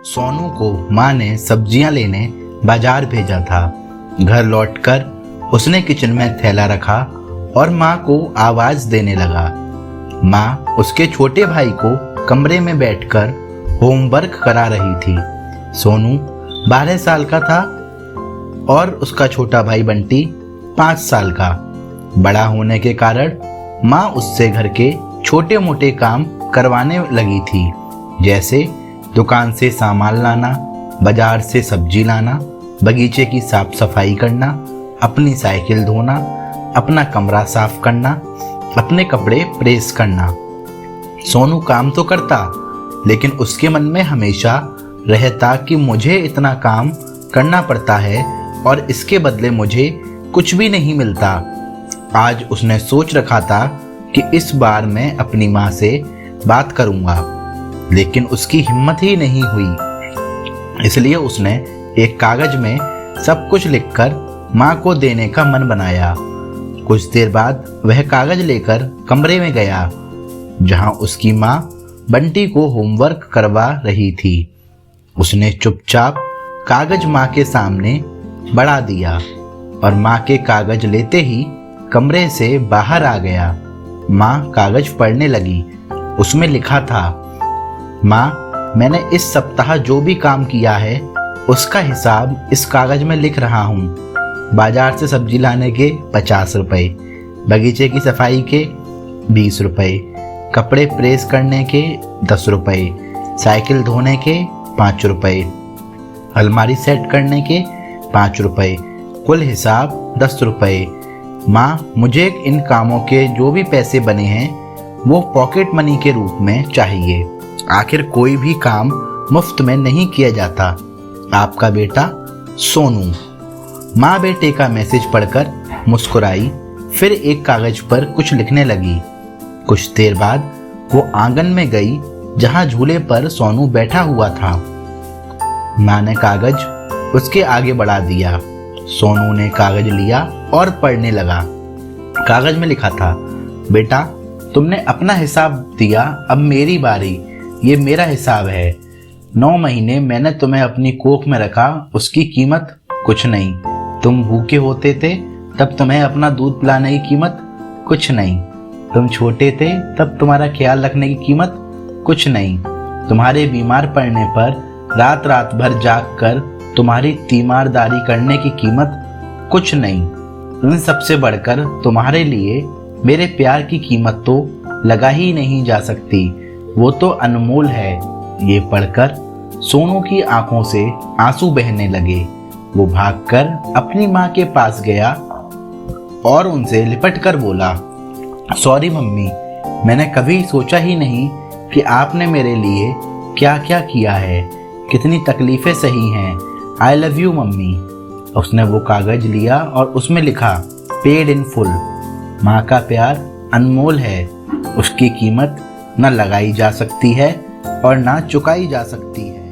सोनू को माँ ने सब्जियां लेने बाजार भेजा था। घर लौटकर उसने किचन में थैला रखा और माँ को आवाज देने लगा। माँ उसके छोटे भाई को कमरे में बैठकर होमवर्क करा रही थी। सोनू 12 साल का था और उसका छोटा भाई बंटी 5 साल का। बड़ा होने के कारण माँ उससे घर के छोटे मोटे काम करवाने लगी थी, जैसे दुकान से सामान लाना, बाजार से सब्जी लाना, बगीचे की साफ सफाई करना, अपनी साइकिल धोना, अपना कमरा साफ करना, अपने कपड़े प्रेस करना। सोनू काम तो करता, लेकिन उसके मन में हमेशा रहता कि मुझे इतना काम करना पड़ता है और इसके बदले मुझे कुछ भी नहीं मिलता। आज उसने सोच रखा था कि इस बार मैं अपनी माँ से बात करूँगा, लेकिन उसकी हिम्मत ही नहीं हुई। इसलिए उसने एक कागज में सब कुछ लिखकर माँ को देने का मन बनाया। कुछ देर बाद वह कागज लेकर कमरे में गया, जहाँ उसकी माँ बंटी को होमवर्क करवा रही थी। उसने चुपचाप कागज माँ के सामने बढ़ा दिया और माँ के कागज लेते ही कमरे से बाहर आ गया। माँ कागज पढ़ने लगी। उसमें लिखा था, माँ, मैंने इस सप्ताह जो भी काम किया है उसका हिसाब इस कागज में लिख रहा हूँ। बाजार से सब्जी लाने के 50 रुपए, बगीचे की सफाई के 20 रुपए, कपड़े प्रेस करने के 10 रुपए, साइकिल धोने के 5 रुपए, अलमारी सेट करने के 5 रुपए, कुल हिसाब 10 रुपए। माँ, मुझे इन कामों के जो भी पैसे बने हैं वो पॉकेट मनी के रूप में चाहिए। आखिर कोई भी काम मुफ्त में नहीं किया जाता। आपका बेटा सोनू। माँ बेटे का मैसेज पढ़कर मुस्कुराई, फिर एक कागज पर कुछ लिखने लगी। कुछ देर बाद वो आंगन में गई, जहाँ झूले पर सोनू बैठा हुआ था। माँ ने कागज उसके आगे बढ़ा दिया। सोनू ने कागज लिया और पढ़ने लगा। कागज में लिखा था, बेटा, तुमने अपना हिसाब दिया, अब मेरी बारी। ये मेरा हिसाब है। 9 महीने मैंने तुम्हें अपनी कोख में रखा, उसकी कीमत कुछ नहीं। तुम भूखे होते थे तब तुम्हें अपना दूध पिलाने की कीमत कुछ नहीं। तुम छोटे थे तब तुम्हारा ख्याल रखने की कीमत कुछ नहीं। तुम्हारे बीमार पड़ने पर रात रात भर जाग कर तुम्हारी तीमारदारी करने की कीमत कुछ नहीं। इन सबसे बढ़कर तुम्हारे लिए मेरे प्यार की कीमत तो लगा ही नहीं जा सकती, वो तो अनमोल है। ये पढ़कर सोनू की आंखों से आंसू बहने लगे। वो भागकर अपनी माँ के पास गया और उनसे लिपट कर बोला, सॉरी मम्मी, मैंने कभी सोचा ही नहीं कि आपने मेरे लिए क्या क्या किया है, कितनी तकलीफें सही हैं। I love you mummy. उसने वो कागज लिया और उसमें लिखा, पेड इन फुल। माँ का प्यार अनमोल है, उसकी कीमत न लगाई जा सकती है और ना चुकाई जा सकती है।